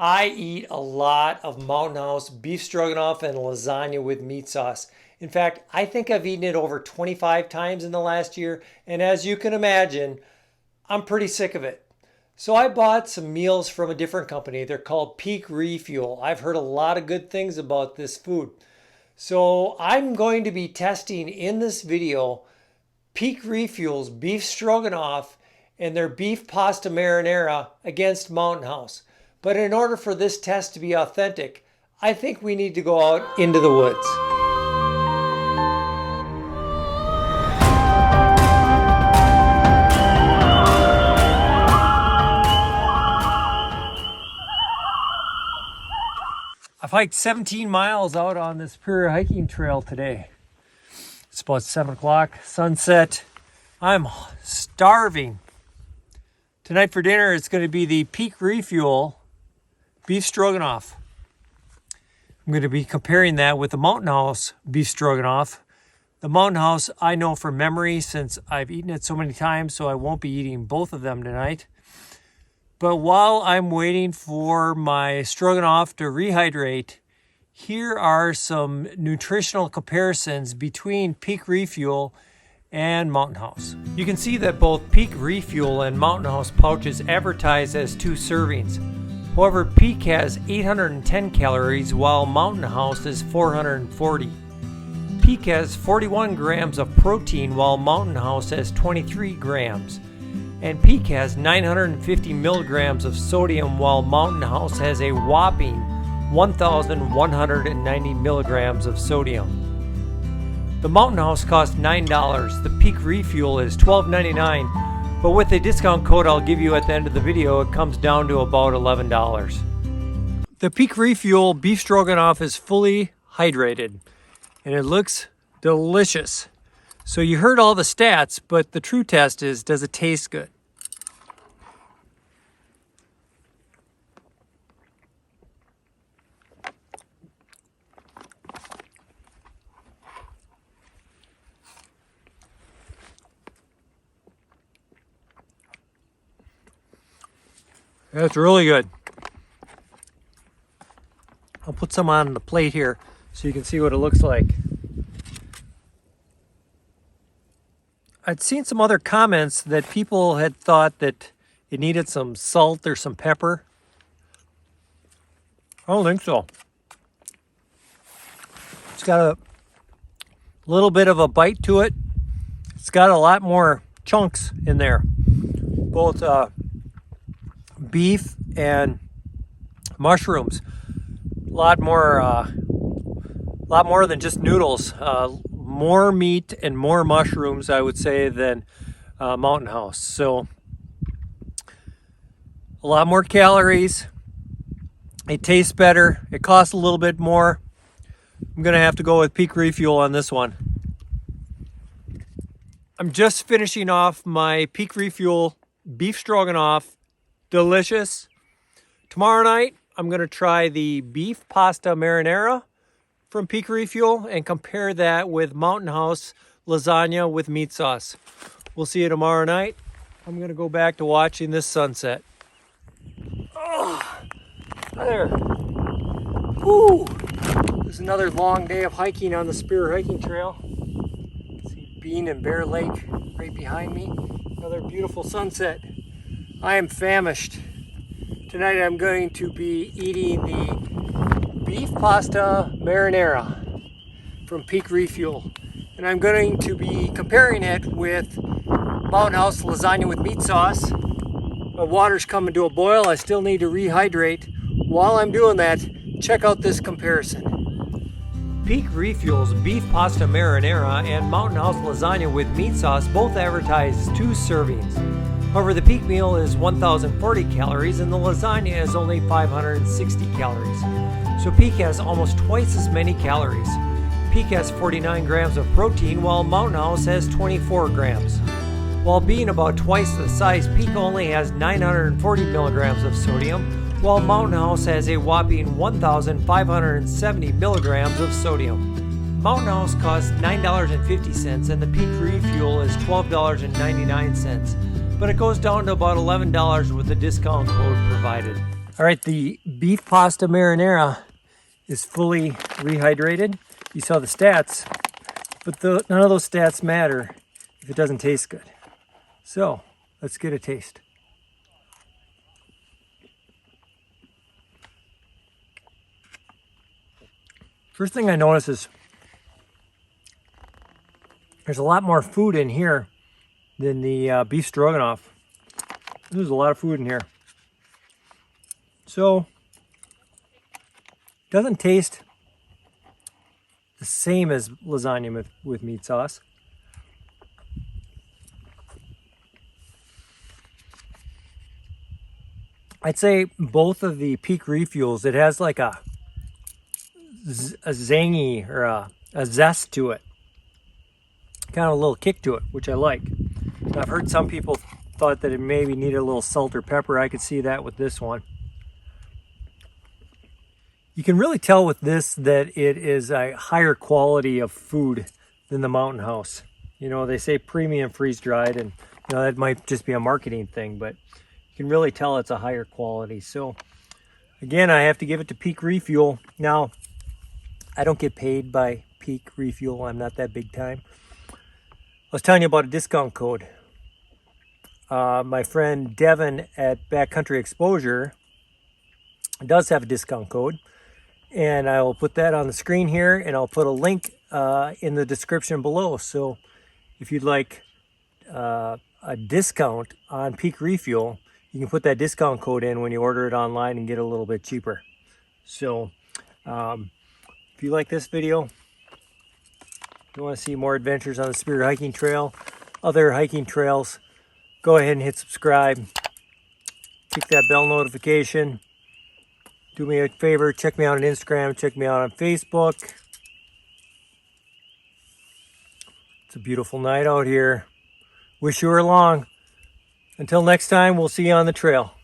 I eat a lot of Mountain House beef stroganoff and lasagna with meat sauce. In fact, I think I've eaten it over 25 times in the last year, and as you can imagine, I'm pretty sick of it. So I bought some meals from a different company. They're called Peak Refuel. I've heard a lot of good things about this food. So I'm going to be testing in this video Peak Refuel's beef stroganoff and their beef pasta marinara against Mountain House. But in order for this test to be authentic, I think we need to go out into the woods. I've hiked 17 miles out on this Superior hiking trail today. It's about 7 o'clock, sunset. I'm starving. Tonight for dinner, it's going to be the Peak Refuel beef stroganoff. I'm going to be comparing that with the Mountain House beef stroganoff. The Mountain House I know from memory since I've eaten it so many times, so I won't be eating both of them tonight. But while I'm waiting for my stroganoff to rehydrate, here are some nutritional comparisons between Peak Refuel and Mountain House. You can see that both Peak Refuel and Mountain House pouches advertise as 2 servings. However, Peak has 810 calories while Mountain House is 440. Peak has 41 grams of protein while Mountain House has 23 grams. And Peak has 950 milligrams of sodium while Mountain House has a whopping 1,190 milligrams of sodium. The Mountain House costs $9. The Peak Refuel is $12.99. But with a discount code I'll give you at the end of the video, it comes down to about $11. The Peak Refuel beef stroganoff is fully hydrated and it looks delicious. So you heard all the stats, but the true test is, does it taste good? That's really good. I'll put some on the plate here so you can see what it looks like. I'd seen some other comments that people had thought that it needed some salt or some pepper. I don't think so. It's got a little bit of a bite to it. It's got a lot more chunks in there. Both beef and mushrooms. A lot more than just noodles. More meat and more mushrooms, I would say, than Mountain House. So a lot more calories. It tastes better. It costs a little bit more. I'm gonna have to go with Peak Refuel on this one. I'm just finishing off my Peak Refuel beef stroganoff. Delicious. Tomorrow night, I'm going to try the beef pasta marinara from Peak Refuel and compare that with Mountain House lasagna with meat sauce. We'll see you tomorrow night. I'm going to go back to watching this sunset. Oh, there. Whew. This is another long day of hiking on the Superior hiking trail. See Bean and Bear Lake right behind me. Another beautiful sunset. I am famished. Tonight I'm going to be eating the beef pasta marinara from Peak Refuel. And I'm going to be comparing it with Mountain House lasagna with meat sauce. My water's coming to a boil. I still need to rehydrate. While I'm doing that, check out this comparison. Peak Refuel's beef pasta marinara and Mountain House lasagna with meat sauce both advertise 2 servings. However, the Peak meal is 1,040 calories and the lasagna is only 560 calories. So Peak has almost twice as many calories. Peak has 49 grams of protein while Mountain House has 24 grams. While being about twice the size, Peak only has 940 milligrams of sodium, while Mountain House has a whopping 1,570 milligrams of sodium. Mountain House costs $9.50 and the Peak Refuel is $12.99. But it goes down to about $11 with the discount code provided. All right, the beef pasta marinara is fully rehydrated. You saw the stats, but none of those stats matter if it doesn't taste good. So let's get a taste. First thing I notice is there's a lot more food in here than the beef stroganoff. There's a lot of food in here. So, doesn't taste the same as lasagna with meat sauce. I'd say both of the Peak Refuels, it has like a zangy or a zest to it. Kind of a little kick to it, which I like. And I've heard some people thought that it maybe needed a little salt or pepper. I could see that with this one. You can really tell with this that it is a higher quality of food than the Mountain House. You know, they say premium freeze-dried, and you know that might just be a marketing thing, but you can really tell it's a higher quality. So again, I have to give it to Peak Refuel. Now, I don't get paid by Peak Refuel. I'm not that big time. I was telling you about a discount code. My friend Devin at Backcountry Exposure does have a discount code, and I will put that on the screen here, and I'll put a link in the description below. So if you'd like a discount on Peak Refuel, you can put that discount code in when you order it online and get it a little bit cheaper. So if you like this video, if you want to see more adventures on the Spirit Hiking Trail, other hiking trails, go ahead and hit subscribe. Click that bell notification. Do me a favor, check me out on Instagram, check me out on Facebook. It's a beautiful night out here. Wish you were along. Until next time, we'll see you on the trail.